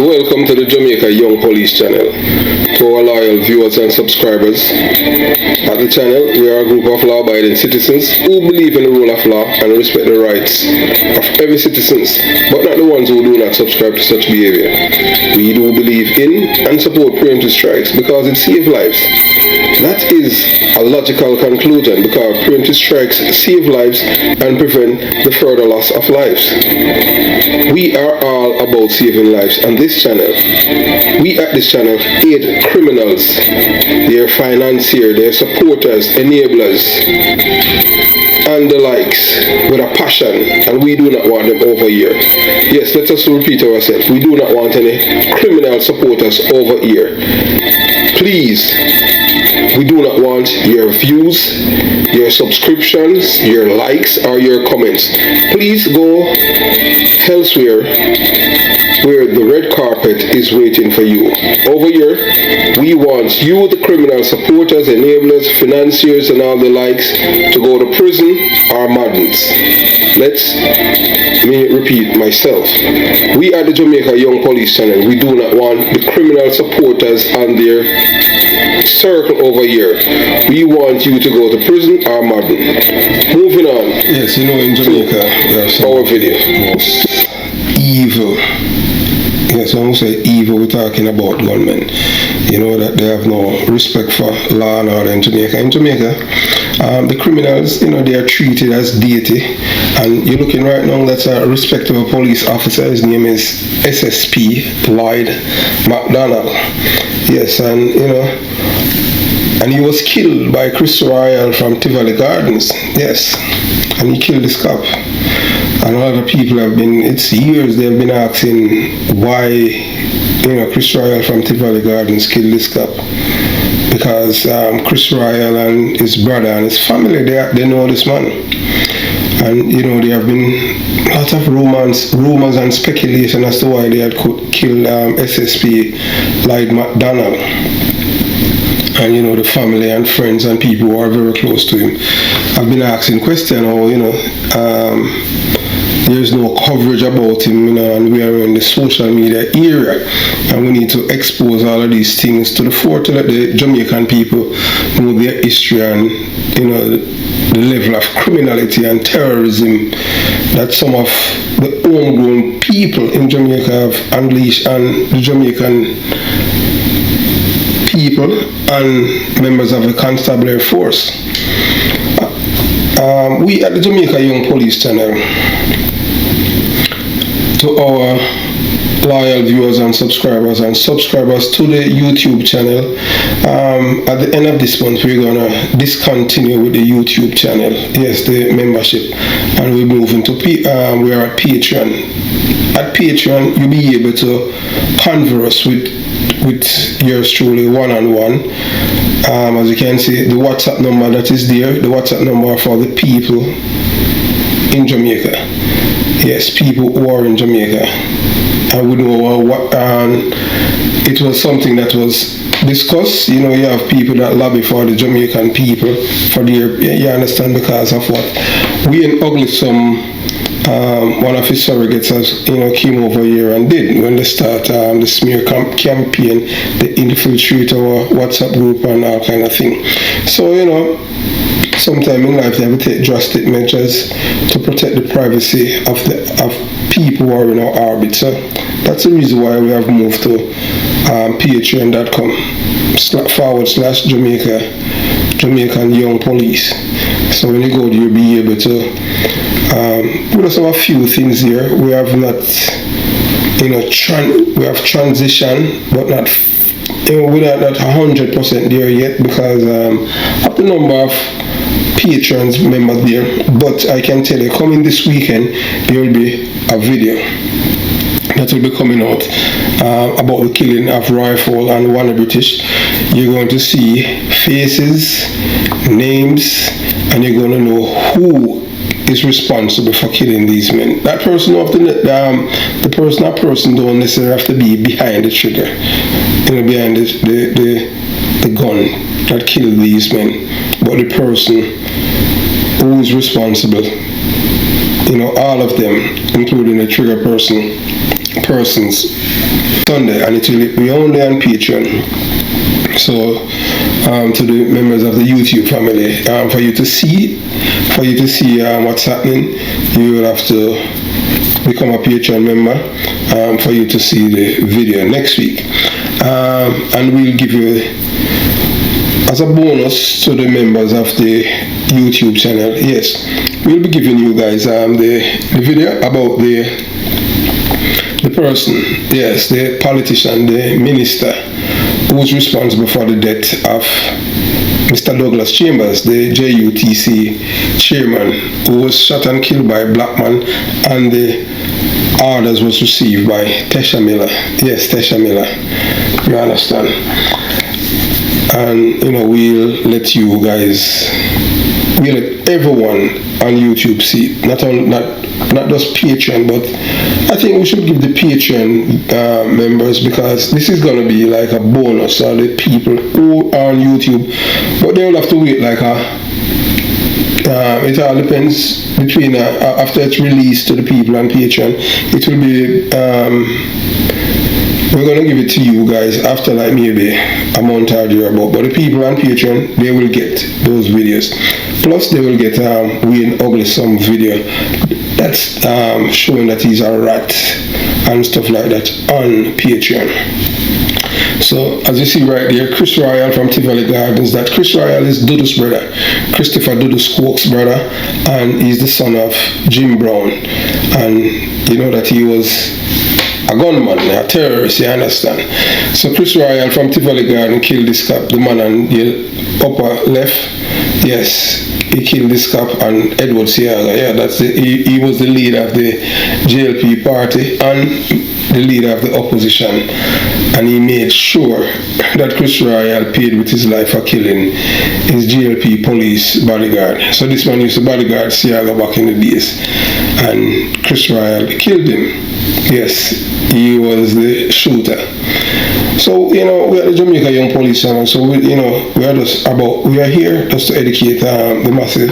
Welcome to the Jamaica Young Police channel. To our loyal viewers and subscribers, at the channel we are a group of law-abiding citizens who believe in the rule of law and respect the rights of every citizen, but not the ones who do not subscribe to such behavior. We do believe in and support preemptive strikes because it saves lives. That is a logical conclusion because preemptive strikes save lives and prevent the further loss of lives. We are all about saving lives on this channel. We at this channel aid criminals, their financiers, their supporters, enablers, and the likes with a passion, and we do not want them over here. Yes, let us repeat ourselves. We do not want any criminal supporters over here. Please, we do not want your views, your subscriptions, your likes, or your comments. Please go elsewhere where the red carpet is waiting for you. Over here, we want you, the criminal supporters, enablers, financiers, and all the likes, to go to prison or madness. Let me repeat myself. We are the Jamaica Young Police channel. We do not want the criminal supporters and their circle over here. We want you to go to prison or madness. Moving on. Yes, you know, in Jamaica, we have some our video. most evil. Yes, when we say evil, we're talking about gunmen. You know that they have no respect for law and order in Jamaica. In Jamaica, the criminals, you know, they are treated as deity. And you're looking right now, that's a respectable police officer. His name is SSP McDonald. Yes, and you know, and he was killed by Chris Royal from Tivoli Gardens. Yes, and he killed this cop. And a lot of people have been, it's years they've been asking why, you know, Chris Royal from Tivoli Gardens killed this cop. Because Chris Royal and his brother and his family, they know this man. And, you know, there have been lots of rumors and speculation as to why they had killed SSP McDonald. And, you know, the family and friends and people who are very close to him have been asking questions, or, you know, there's no coverage about him, you know, and we are in the social media era, and we need to expose all of these things to the fore to let the Jamaican people know their history and, you know, the level of criminality and terrorism that some of the homegrown people in Jamaica have unleashed on the Jamaican people and members of the constabulary force. We at the Jamaica Young Police channel, to our loyal viewers and subscribers to the YouTube channel, at the end of this month we're gonna discontinue with the YouTube channel. Yes, the membership, and we move into we are at Patreon. At Patreon, you'll be able to converse with yours truly one-on-one. As you can see, the WhatsApp number that is there, the WhatsApp number for the people in Jamaica. Yes, people who are in Jamaica. I would know what it was something that was discussed. You know, you have people that lobby for the Jamaican people for their, you understand, because of what we in Ugly, one of his surrogates has, you know, came over here and did when they start the smear campaign, they infiltrate our WhatsApp group and all kind of thing. So, you know, sometime in life they have to take drastic measures to protect the privacy of people who are in our orbit. So that's the reason why we have moved to patreon.com/Jamaican Young Police. So when you go there, you'll be able to we also have a few things here. We have not, you know, we have transition, but not, you know, we're not 100% there yet because of the number of patrons members there. But I can tell you, coming this weekend, there will be a video that will be coming out about the killing of Rifle and One British. You're going to see faces, names, and you're going to know who is responsible for killing these men. That person don't necessarily have to be behind the trigger, you know, behind the gun that killed these men, but the person who is responsible, you know, all of them, including the trigger person, persons Sunday, and it will be only on Patreon. So to the members of the YouTube family, for you to see what's happening, you will have to become a Patreon member for you to see the video next week, and we'll give you, as a bonus to the members of the YouTube channel, yes, we'll be giving you guys the video about the person, yes, the politician, the minister who's responsible for the death of Mr. Douglas Chambers, the JUTC chairman, who was shot and killed by a black man, and the orders was received by Tesha Miller. Yes, Tesha Miller. You understand? And we'll let you guys, we'll let everyone on YouTube see it. Not just Patreon, but I think we should give the Patreon members, because this is going to be like a bonus for the people who are on YouTube, but they'll have to wait like it all depends between after it's released to the people on Patreon. It will be we're going to give it to you guys after like maybe a month or thereabout, but the people on Patreon, they will get those videos, plus they will get Wayne Ugly some video that's showing that he's a rat and stuff like that on Patreon. So as you see right there, Chris Royal from Tivoli Gardens, that Chris Royal is Dudu's brother, Christopher Dudu Quok's brother, and he's the son of Jim Brown, and you know that he was a gunman, a terrorist, you understand. So Chris Royal from Tivoli Garden killed this cop, the man on the upper left, yes, he killed this cop, and Edward Seaga, yeah, that's he was the leader of the JLP party and the leader of the opposition, and he made sure that Chris Royal paid with his life for killing his JLP police bodyguard. So this man used to bodyguard Seaga back in the days, and Chris Royal killed him. Yes, he was the shooter. So we are the Jamaica Young Police Channel. So we are here just to educate the masses.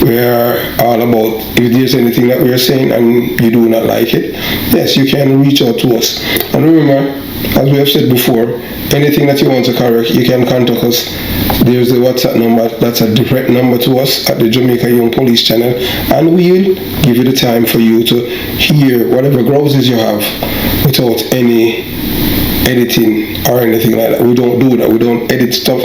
We are all about, if there's anything that we are saying and you do not like it, yes, you can reach out to us. And remember, as we have said before, anything that you want to correct, you can contact us. There's the WhatsApp number, that's a direct number to us at the Jamaica Young Police Channel, and we'll give you the time for you to hear whatever grouses you have without any editing or anything like that. We don't do that. We don't edit stuff.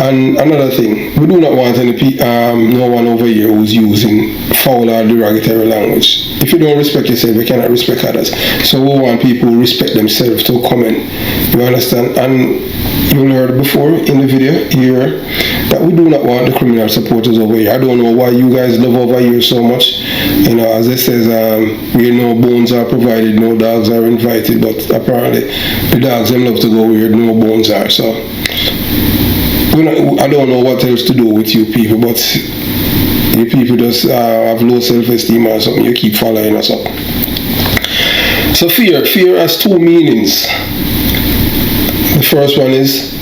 And another thing, we do not want any no one over here who's using foul or derogatory language. If you don't respect yourself, you cannot respect others. So we want people who respect themselves to comment. You understand? And you heard before in the video here that we do not want the criminal supporters over here. I don't know why you guys love over here so much. As it says, where no bones are provided, no dogs are invited. But apparently, the dogs them love to go where no bones are. So I don't know what else to do with you people, but you people just have low self-esteem or something. You keep following us up. So fear has two meanings. The first one is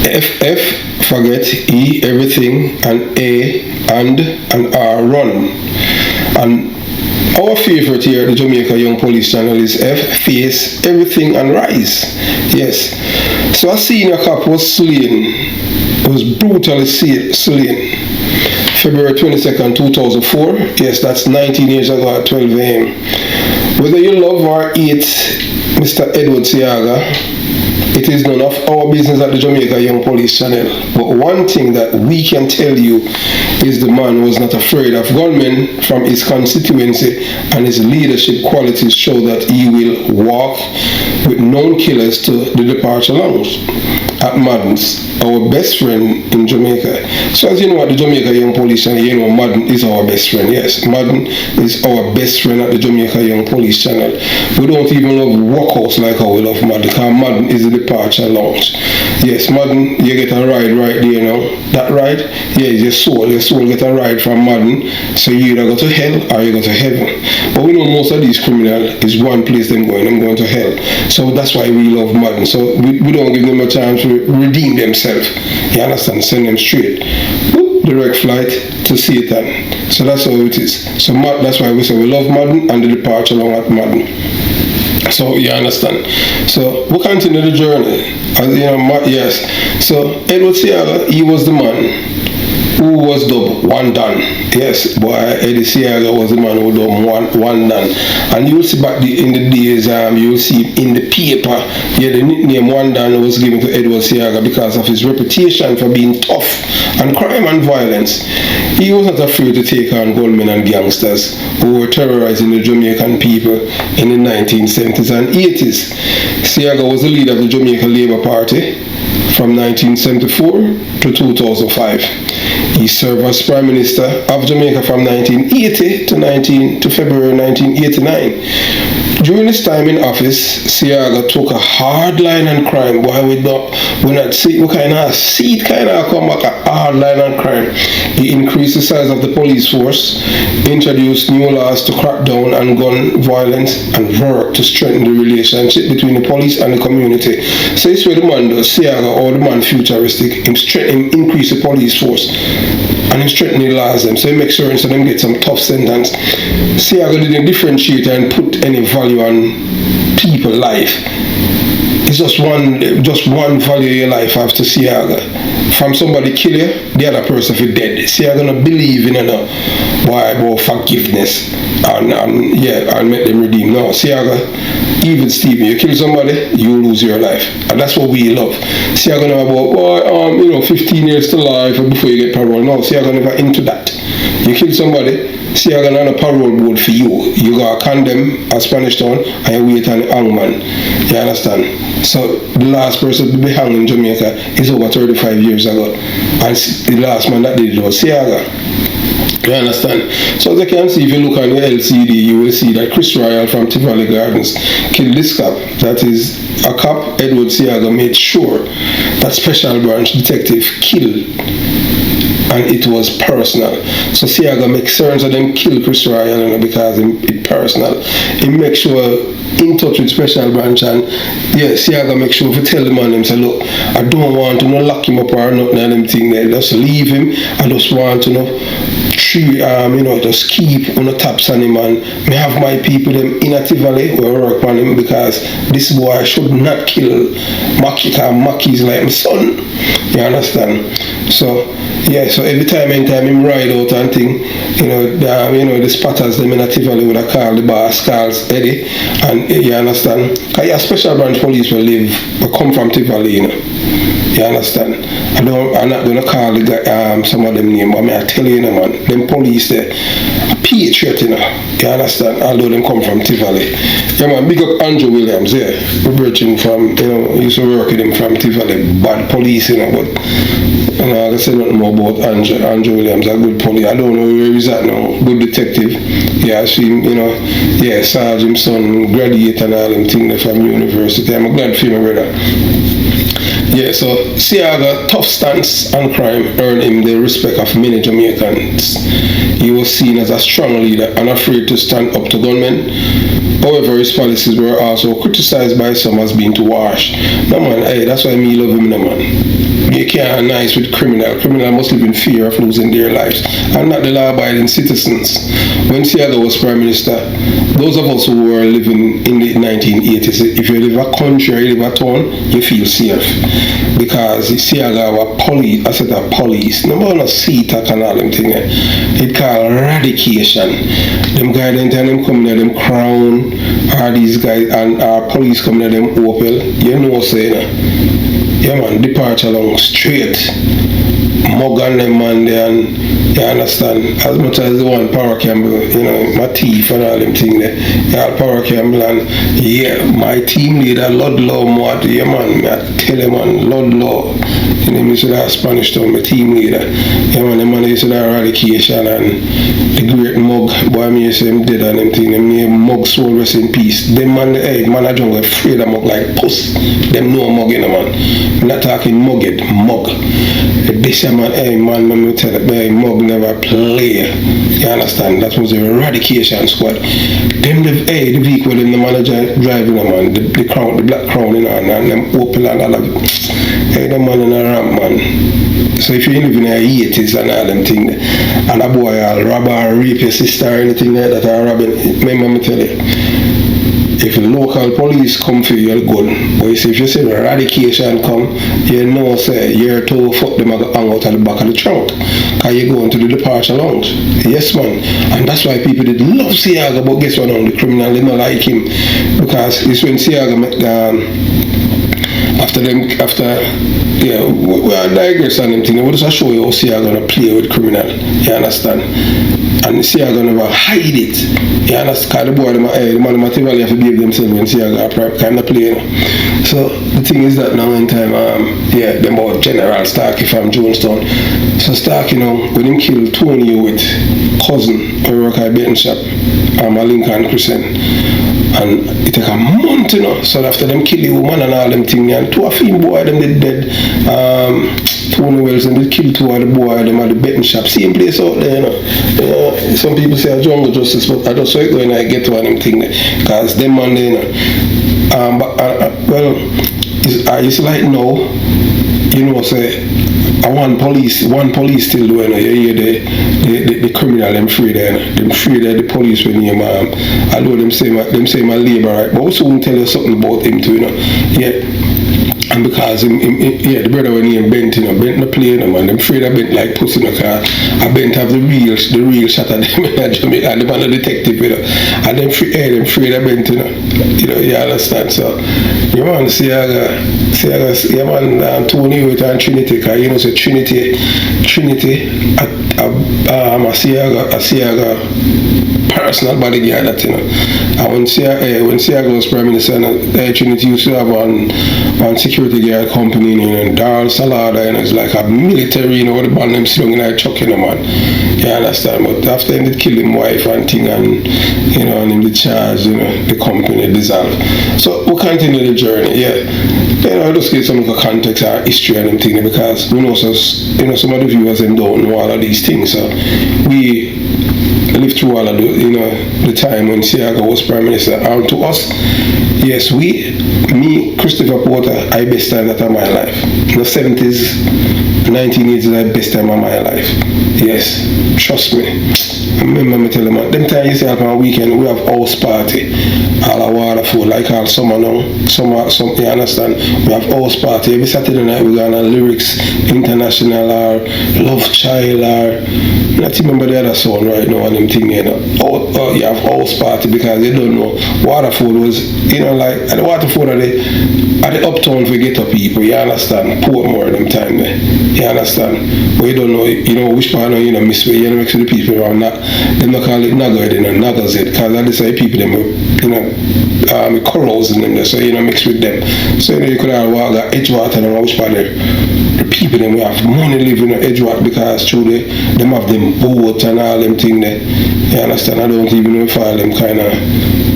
F, forget, E, everything, and A, and R, run. And our favorite here at the Jamaica Young Police Channel is F, face, everything, and rise. Yes. So a senior cop was slain, was brutally slain, February 22nd, 2004. Yes, that's 19 years ago at 12 a.m. Whether you love or hate Mr. Edward Seaga, it is none of our business at the Jamaica Young Police Channel. But one thing that we can tell you is the man was not afraid of gunmen from his constituency, and his leadership qualities show that he will walk with known killers to the departure lounge at Madden's, our best friend in Jamaica. So as you know, at the Jamaica Young Police Channel, Madden is our best friend. Yes, Madden is our best friend at the Jamaica Young Police Channel. We don't even love Workhouse like how we love Madden, because Madden is the departure lounge. Yes, Madden, you get a ride right there now. That ride, yeah, is your soul. Your soul get a ride from Madden, so you either go to hell or you go to heaven. But we know most of these criminals is one place them going to hell. So that's why we love Madden. So we don't give them a chance to redeem themselves. You understand? Send them straight. Whoop, direct flight to Satan. So that's how it is. So that's why we say we love Madden and the departure along at Madden. So you understand. So we continue the journey. Yes. So Edward Seaga, he was the man who was dubbed One Done. Yes, boy, Eddie Seaga was the man who dubbed One Done. And you'll see back in the days, you'll see in the paper, the nickname One Done was given to Edward Seaga because of his reputation for being tough and crime and violence. He was not afraid to take on gunmen and gangsters who were terrorizing the Jamaican people in the 1970s and 80s. Seaga was the leader of the Jamaican Labour Party from 1974 to 2005. He served as Prime Minister of Jamaica from 1980 to February 1989. During his time in office, Seaga took a hard line on crime. Why we not see what kind of seed kind of come back a hard line on crime. He increased the size of the police force, introduced new laws to crack down on gun violence, and worked to strengthen the relationship between the police and the community. So it's where the man does, Seaga, or the man futuristic, him increase the police force and him strengthen the laws them. So he makes sure so them get some tough sentence. Seaga didn't differentiate and put any value on people's life. It's just one value your life after Seaga. From somebody kill you, the other person for dead. Seaga gonna believe in about forgiveness and make them redeem. No, Seaga, even Stephen, you kill somebody, you lose your life, and that's what we love. Seaga know about 15 years to life before you get parole. No, Seaga never into that. You kill somebody, Seaga on a parole board for you. You got condemn a Spanish town and you wait on the hangman. You understand? So the last person to be hanged in Jamaica is over 35 years ago, and the last man that did it was Seaga. You understand? So as you can see, if you look on the LCD, you will see that Chris Royal from Tivoli Gardens killed this cop. That is a cop, Edward Seaga, made sure that Special Branch Detective killed, and it was personal. So Seaga makes certain that them kill Chris Royal because it's personal. He makes sure in touch with Special Branch, and Seaga make sure to tell the man them say, look, I don't want to lock him up or nothing and them thing there. Just leave him. I just want to just keep on the taps on him, and me have my people them in a Tivoli who work on him because this boy should not kill Maki, because Maki is like my son. You understand? So so every time him ride out and thing, the spotters them in a Tivoli would have called the boss, calls Eddie, and you understand? Because Special Branch Police will come from Tivoli, you understand? I'm not going to call the guy, some of them name, but I tell you, man, them police there, a patriot, you understand? Although them come from Tivoli. Yeah, man, big up Andrew Williams, we're bridging from, used to work with him from Tivoli, bad police, but I say nothing more about Andrew Williams, a good police. I don't know where he's at now, good detective. I see him, Sergeant son, graduate and all them things from university. I'm glad for him, brother. So Seaga tough stance on crime earned him the respect of many Jamaicans. He was seen as a strong leader, unafraid to stand up to gunmen. However, his policies were also criticized by some as being too harsh. No man, that's why me love him, no man. You can't nice with criminal. Criminal must live in fear of losing their lives, and not the law-abiding citizens. When Seaga was Prime Minister, those of us who were living in the 1980s, if you live a country or you live a town, you feel safe. Because Seaga was police, I said a police. No more CTAC and all them things. It called eradication. Them guys and them come there, them Crown, or these guys, and our police come there, them Opel. Say man, depart along straight. Mug on them man there, and you understand, as much as the one Power Campbell, my teeth and all them things there. Power Campbell and my team leader, Ludlow Mott, man, I tell you man, Ludlow. Me said that Spanish town, my team leader. Man, the man used to that eradication, and the great Mug, boy me say him dead and them thing, them name Mug soul rest in peace. Them man, man I don't afraid of Mug like puss. Them know Mug man. I'm not talking mugged, Mug. This man, man, let me tell you, Mug never play. You understand? That was the eradication squad. Them the vehicle them the manager driving them man, the crown, the black crown and them Opel and all of it. Them man in a ramp man. So if you live in the 80s and all them things, and a boy will rob or rape your sister or anything like that, or robbing, remember me tell you, if the local police come for you, you're good. But if you see eradication come, you know, say, you're to fuck them and hang out at the back of the trunk. Because you go into the departure lounge. Yes, man. And that's why people did love Seaga, but guess what, now? The criminal did not like him. Because it's when Seaga we are digress on them thing. We just show you how Seaga gonna play with criminal. You understand? And Seaga never hide it. You understand? The boy, the man have to behave themselves when Seaga kind of play. You know? So the thing is that now in time, them about General Starkey from Jonestown. So Starkey, you know, when him killed Tony with cousin who work at Benton shop, a Lincoln Crescent. And it take a month, you know. So after them kill the woman and all them things, and two of him boy them dead. Tony Wells and they kill two of the boy them at the betting shop. Same place out there, you know. Some people say a jungle justice, but I just saw it when I get to one of them things, because them man there, you know. It's like now, you know, say one police still doing it. You hear the criminal them free there. Them free there the police when you although them say my labor right, but also won't tell you something about him too, you know. Yeah. And because the brother when he Bent, you know, Bent the plane, man, them afraid of Bent like pussy in the car. I Bent have the real shot at them in Jamaica, and the man a detective, you know. And them afraid of Bent, you know. You know, you understand. So you man Seaga, yeah man, Tony with and Trinity, because you know say Trinity a Seaga personal bodyguard, that, you know. And when Seaga was Prime Minister, Trinity used to have one security guard company, you know, Dar Salada, and it's like a military, you know, the band them slung in a truck, you know, man. You understand? But after him, they killed his wife and thing, and, you know, and him the charge, you know, the company dissolved. So we continue the journey, yeah. You know, I just give some context or history and them thing, because we know, so, you know, some of the viewers them don't know all of these things, so we lived through all of the, you know, the time when Seaga was Prime Minister. And to us, yes, me, Christopher Porter, I best time that of my life. The 70s, 1980s is the best time of my life. Yes, trust me. I remember me tell them, them time you see on a weekend, we have house party. All our water food, like all summer now. Some, you understand? We have house party. Every Saturday night we go on a Lyrics International or Love Child or, I don't remember the other song right now and them thing, you know. You have house party because you don't know. Waterford was, you know, like, at the Waterford at the uptown for ghetto people, you understand? Portmore them time there, you understand? But you don't know, you know, which part of, you know, miss where you know, mix with the people around that. Them not call it Naga, you know, Naga's it, because I decide people, them, you know, corals in them there, so you know, mix with them. So you know, you could have walk at Edgewater and which part the people, them, we have money living in Edgewater because through them have them boat and all them thing there. You understand? I don't even know if all them kind of,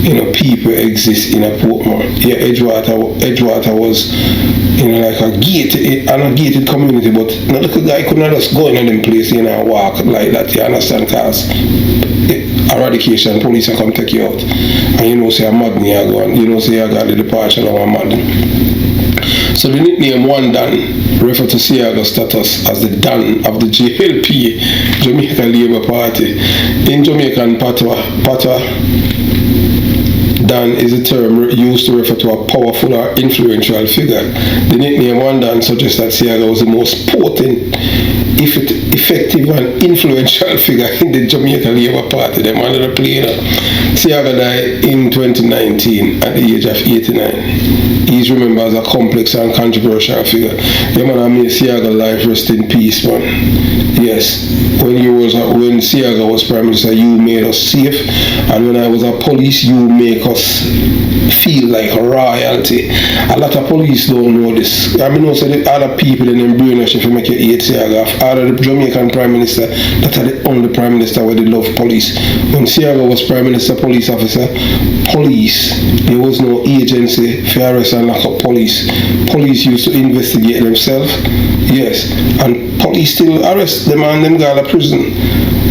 you know, people exist in a Portmore. Yeah, Edgewater was, you know, like a gated community, but no little guy could not just go in them place, you know, and walk like that. You understand? Because eradication, police will come take you out. And you know, say a madden you go, and you know, say you got the departure of a madden. So the nickname One Dan refer to Seaga's status as the Dan of the JLP, Jamaica Labour Party. In Jamaican patois, Dan is a term used to refer to a powerful or influential figure. The nickname One Dan suggests that Seaga was the most potent, effective and influential figure in the Jamaica Labour Party. They wanted to play that. Seaga died in 2019 at the age of 89. He is remembered as a complex and controversial figure. Yeah, man, I mean, Seaga life rest in peace, man. Yes, when Seaga was Prime Minister, you made us safe, and when I was a police, you make us feel like royalty. A lot of police don't know this. I mean, also the other people in them brainwash if you make your hate Seaga. Out of the Jamaican Prime Minister, that are the only Prime Minister where they love police. When Seaga was Prime Minister, police officer, there was no agency for arrest and lock up police. Police used to investigate themselves, yes, and police still arrest them and them go to prison.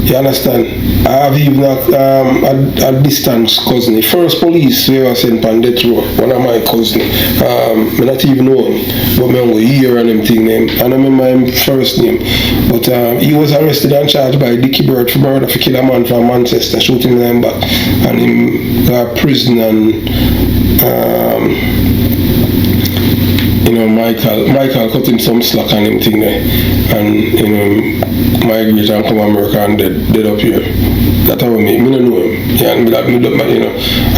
You understand? I have even a distant cousin. The first police we ever sent on death row, one of my cousins. I not even know him, but I remember year and him thing name. I don't remember him first name. But he was arrested and charged by Dickie Bird for murder for kill a man from Manchester, shooting him back. And him got prison and Michael cut him some slack on him thing there, and migrate and come America and dead up here. That's how me don't know him. Yeah,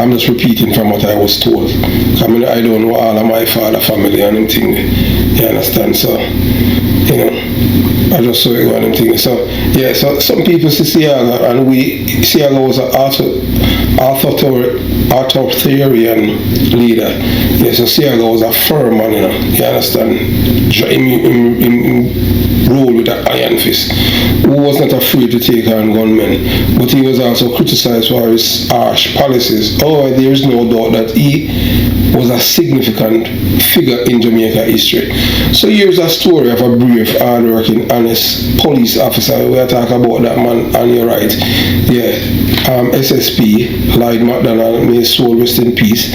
I'm just repeating from what I was told. I don't know all of my father family and him thing there. You understand? So, I just saw it and him thing. So, yeah, so some people see Seaga, and Seaga was an authoritarian leader. Yeah, so Seaga was a firm man, you understand? Him rule with an iron fist, who was not afraid to take on gunmen, but he was also criticized for his harsh policies. However, there is no doubt that he was a significant figure in Jamaica history. So here's a story of a brave, hard-working, honest police officer. We'll talk about that man on your right. Yeah, SSP McDonald, may his soul rest in peace.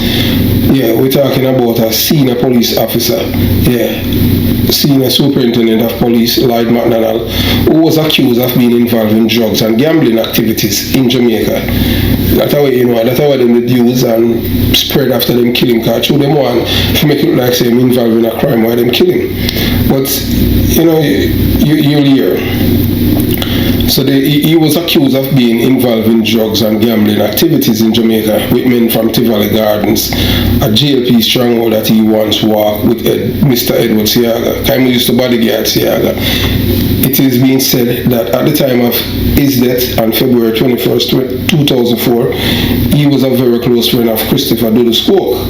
Yeah, we're talking about a senior police officer. Yeah, senior superintendent of police, McDonald, who was accused of being involved in drugs and gambling activities in Jamaica. That's how that's how them use and spread after them killing, because through them one to make it look like say him involved in a crime while them killing. But you'll hear. So he was accused of being involved in drugs and gambling activities in Jamaica with men from Tivoli Gardens, a JLP stronghold that he once walked with Mr. Edward Seaga. He used to bodyguard Seaga. It is being said that at the time of his death on February 21st, 2004, he was a very close friend of Christopher Dudus-Coke.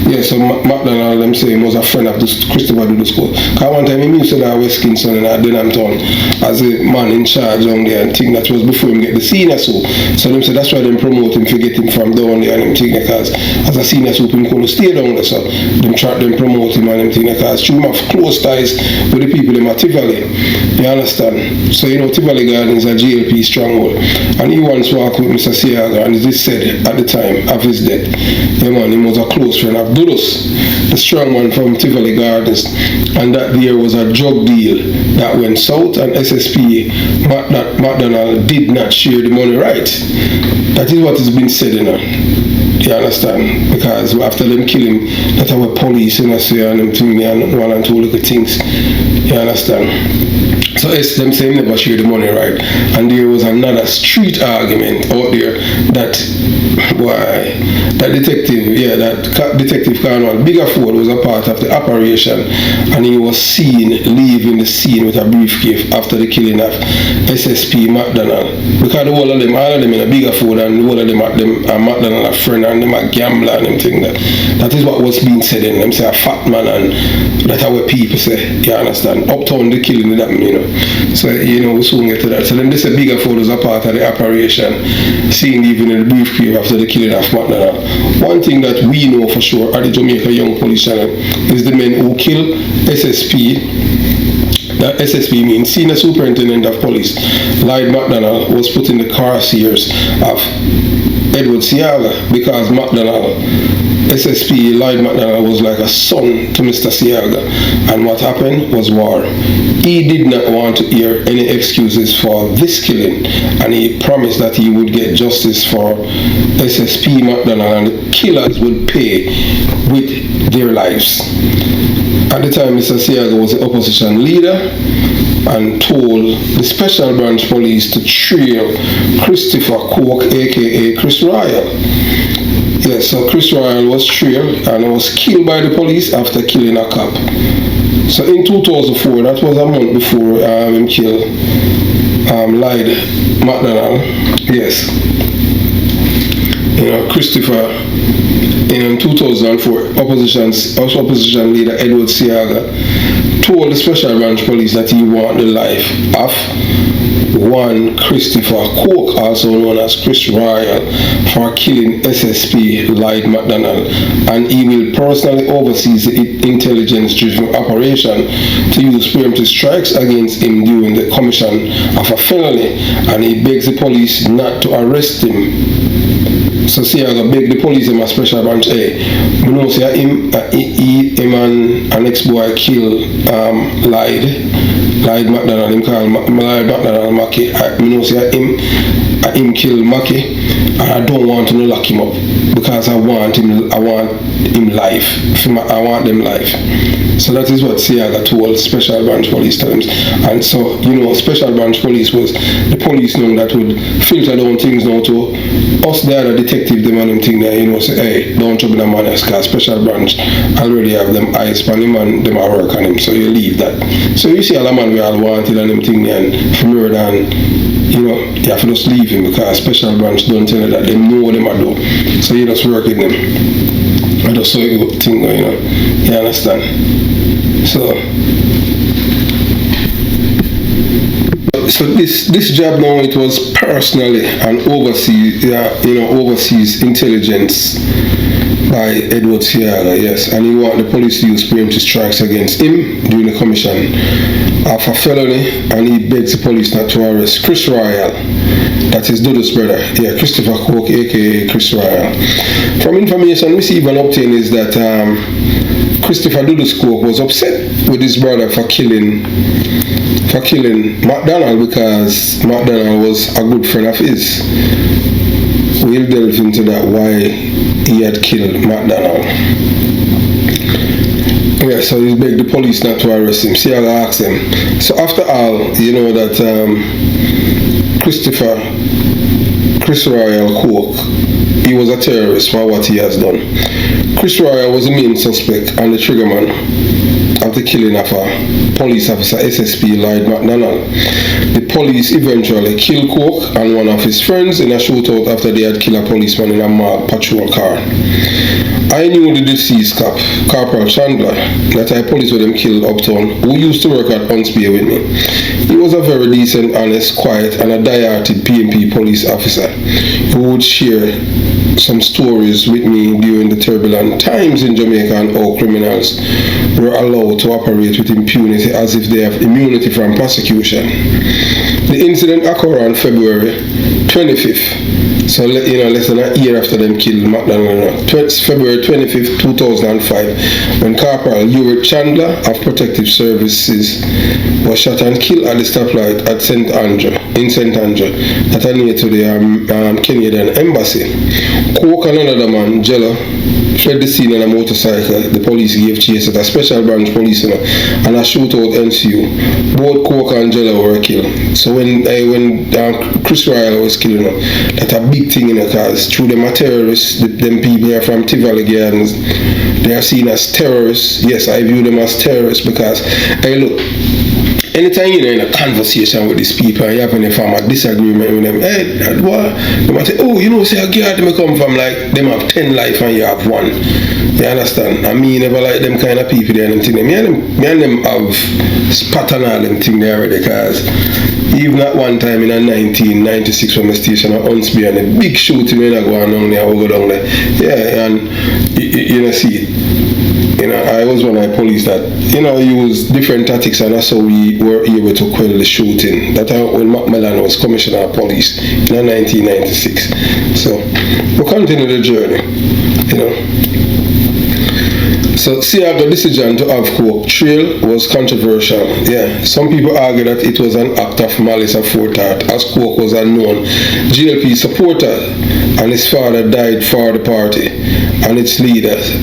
Yeah, so McDonald, them say, was a friend of Christopher Dudus-Coke. Because one time he used to that West Kingston and at Denham Town as a man in charge down there, and think that was before him get the senior soup. So them say that's why them promote him for get him from down there and them think because as a senior soup him could stay down there, so them promote him and them think because through him have close ties with the people in Tivoli. You understand? So Tivoli Gardens is a JLP stronghold, and he once walked with Mr. Seaga, and it is said at the time of his death, he was a close friend of Dudus, the strong one from Tivoli Gardens, and that there was a drug deal that went south, and SSP McDonald did not share the money right. That is what has been said, You understand? Because after them kill him, that our police and them thing and one and two little things. You understand? So it's them saying never share the money right. And there was another street argument out there that Detective Cornwall Biggerford was a part of the operation, and he was seen leaving the scene with a briefcase after the killing of SSP McDonald. Because all of them in a Biggerford, and all of them McDonald a friend, and them a gambler and them thing that is what was being said in them, say a fat man, and that's how people say, you understand, uptown the killing of them, So we soon get to that. So then this Biggerford was a part of the operation, seen even in the briefcase after the killing of McDonald. One thing that we know for sure at the Jamaica Young Police Channel is the men who kill SSP. That SSP means Senior Superintendent of Police McDonald was put in the crosshairs of Edward Seaga because SSP McDonald was like a son to Mr. Seaga, and what happened was war. He did not want to hear any excuses for this killing, and he promised that he would get justice for SSP McDonald and the killers would pay with their lives. At the time, Mr. Seaga was the opposition leader and told the Special Branch Police to trail Christopher Coke, aka Chris Royal. Yes, so Chris Royal was trailed and was killed by the police after killing a cop. So in 2004, that was a month before him killed McDonald. Yes. Christopher, in 2004, opposition leader Edward Seaga told the Special Branch Police that he wanted the life of one Christopher Cook, also known as Chris Royal, for killing SSP McDonald, and he will personally oversee the intelligence-driven operation to use preemptive strikes against him during the commission of a felony, and he begs the police not to arrest him. So Seaga beg the police in a special branch. Hey, we know say him and an ex-boy kill Lied McDonald, him call Lied McDonald Mackie. I know say him kill Mackie, and I don't want to lock him up because I want him life. I want them life. So that is what Seaga told Special Branch Police times. And so, Special Branch Police was the police now that would filter down things now to us, the other detective, them and them thing there, say, hey, don't trouble the man, because Special Branch already have them eyes on him and them are work on him, so you leave that. So you see all the man we all wanted and them thing there, and for murder, and you have to just leave him because Special Branch don't tell you that they know what them are do. So you just work with them. I just saw you thing going on. You understand? So this job now, it was personally and overseas intelligence by Edward Seaga, yes, and he wanted the police to use preemptive strikes against him during the commission of a felony, and he begs the police not to arrest Chris Royal, that is Dudu's brother, Christopher Cook, aka Chris Royal. From information received and obtained is that Christopher Dudu's Cook was upset with his brother for killing McDonald because McDonald was a good friend of his. We'll delve into that, why he had killed McDonald. Yeah, so he begged the police not to arrest him. Seaga asked him, so after all, you know that Chris Royal Cook, he was a terrorist for what he has done. Chris Royal was the main suspect and the triggerman of the killing of a police officer, SSP McDonald. The police eventually killed Cook and one of his friends in a shootout after they had killed a policeman in a marked patrol car. I knew the deceased cop, Corporal Chandler, that I police with him killed uptown, who used to work at Huntsby with me. He was a very decent, honest, quiet, and a die-hearted PMP police officer who would share some stories with me during the turbulent times in Jamaica and how criminals were allowed to operate with impunity as if they have immunity from prosecution. The incident occurred on February 25th, so less than a year after them killed McDonald. February 25th, 2005, when Corporal Uric Chandler of Protective Services was shot and killed at the stoplight at St. Andrew, that are near to the Kenyan embassy. Cook and another man, Jello, fled the scene on a motorcycle. The police gave chase at a Special Branch policeman and a shootout ensued. Both Cook and Jello were killed. So when Chris Royal was killed, that's a big thing, because through them are terrorists. Them people are from Tivoli Gardens. They are seen as terrorists. Yes, I view them as terrorists because, hey, look, anytime you're in a conversation with these people and you have any form of disagreement with them, hey, what? They might say, oh, say a girl they come from, like, them have 10 life and you have 1. You understand? And me never like them kind of people there and them thing. Me and them have spat on all them thing there already, because even at one time in 1996 from the station at Huntsby and a big shooting when I go on there, I will go down there. Yeah, and you see it. I was one of the police that, used different tactics, and that's how we were able to quell the shooting. That time when Macmillan was Commissioner of Police in 1996. So, we'll continue the journey, So, Seaga's decision to have Cook trail was controversial. Yeah, some people argue that it was an act of malice aforethought, as Cook was a known GLP supporter, and his father died for the party and its leaders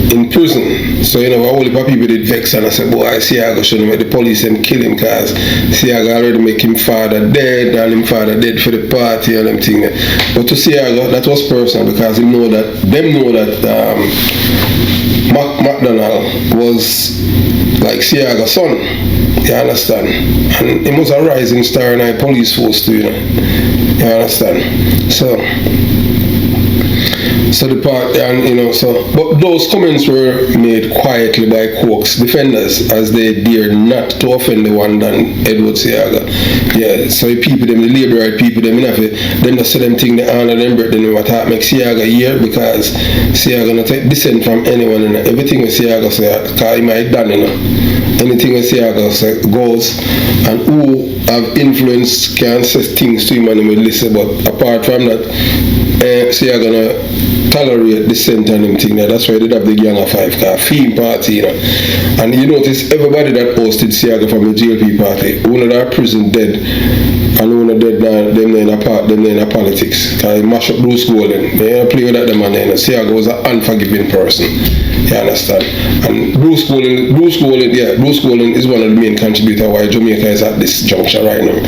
in prison. So, a whole heap of people did vex, and I said, boy, Seaga shouldn't make the police and kill him, because Seaga already make him father dead, and him father dead for the party and them thing. But to Seaga, that was personal, because them know that McDonald was like Seaga's son. You understand? And he was a rising star in our police force too, You understand? So So the part, and but those comments were made quietly by Coke's defenders, as they dared not to offend the one than Edward Seaga. Yeah, so the people them, the labor right people them, them that say them thing they honor them, but then what make Seaga here, because Seaga not take dissent from anyone, everything with Seaga say, because he might done, anything with Seaga say goes, and who have influence can say things to him and he will listen, but apart from that, Seaga gonna tolerate dissent and them thing there. That's why they have the Gang of Five car theme party, And you notice everybody that hosted Seaga from the GLP party, one of that prison dead, and one of dead now, them in a politics. Because he mash up Bruce Golden. They don't play with that them and then Seaga was an unforgiving person. You understand? And Bruce Golden is one of the main contributors why Jamaica is at this juncture right now.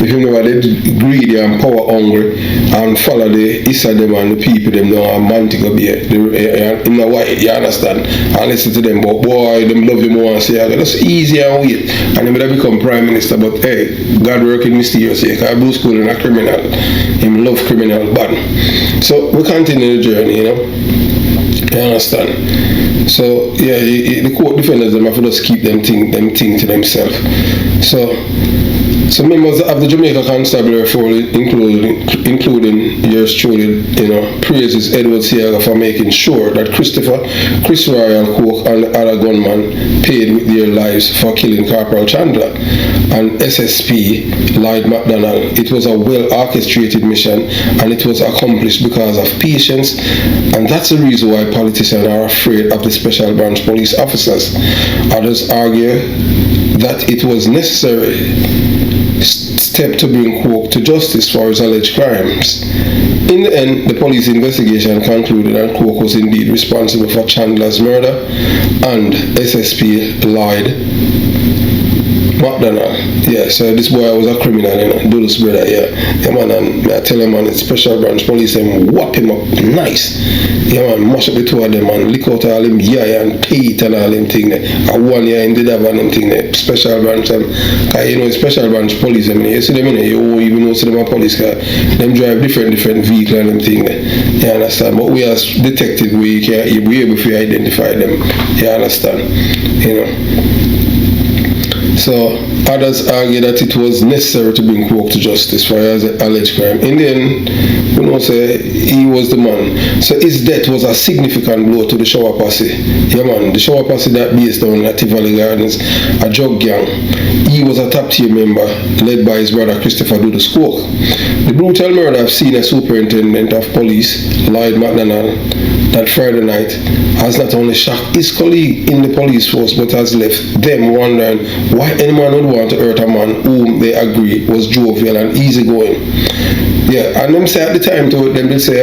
If you know they greedy and power hungry and follow the Issa them and the people them know and man to go be in the white, you understand? And listen to them, but boy, them love you more and say, that's easy and wait. And they may become prime minister, but hey, God working mysteriously, because Bruce Golden a criminal. Him love criminal bad. So we continue the journey, You understand? So yeah, the court defenders them have to just keep them thing to themselves. So members of the Jamaica Constabulary Force, including yours truly, praises Edward Seaga for making sure that Chris Royal, Coke, and the other gunman paid with their lives for killing Corporal Chandler and SSP McDonald. It was a well-orchestrated mission, and it was accomplished because of patience, and that's the reason why politicians are afraid of the Special Branch police officers. Others argue that it was necessary step to bring Coke to justice for his alleged crimes. In the end, the police investigation concluded that Coke was indeed responsible for Chandler's murder and SSP McDonald. Yeah, so this boy was a criminal, Dulce brother, yeah. Yeah, man, and I tell him, man, it's Special Branch police, them whop him up nice. Yeah, man, mash up the two of them, and lick out all them yeah and teeth and all them thing there. And 1 year in the dab and them thing there. Special Branch, because Special Branch police, you see them, you won't even know them are police, because them drive different vehicles and them thing there. You understand? But we as detectives, we able to identify them. You understand? So others argue that it was necessary to bring Coke to justice for his alleged crime. In the end, say he was the man. So his death was a significant blow to the Shower Posse. Yeah, man, the Shower Posse that based down at Valley Gardens, a drug gang. He was a top tier member led by his brother Christopher Dudus Coke. The brutal murder of senior superintendent of police Lloyd McDonald that Friday night has not only shocked his colleague in the police force, but has left them wondering why anyone would want to hurt a man whom they agree was jovial and easygoing. Yeah, and them say at the time to them, they say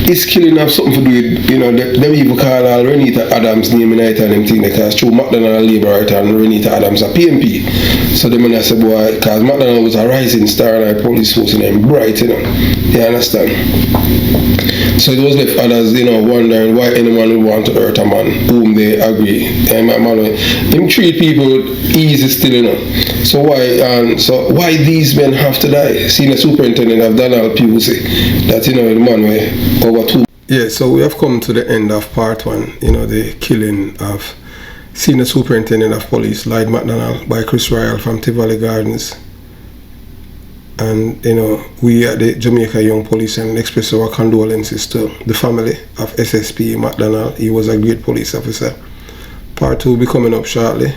his killing have something to do with, them even call all Renita Adams name in it and them thing, because through McDonald Labour right and Renita Adams a PMP. So them when I say, boy, because McDonald was a rising star in the police force and them bright, You understand? So it was left others, wondering why anyone would want to hurt a man whom they agree. Him treat people easy still, So why these men have to die? Senior Superintendent of Donald Pusey, that the man way over 2. Yeah, so we have come to the end of part 1, the killing of Senior Superintendent of Police Lloyd McDonald by Chris Royal from Valley Gardens. And we at the Jamaica Young Police and express our condolences to the family of SSP McDonald. He was a great police officer. Part 2 will be coming up shortly.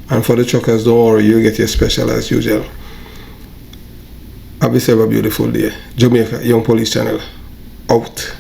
And for the truckers, don't worry, you'll get your special as usual. Have yourself a beautiful day. Jamaica Young Police Channel out.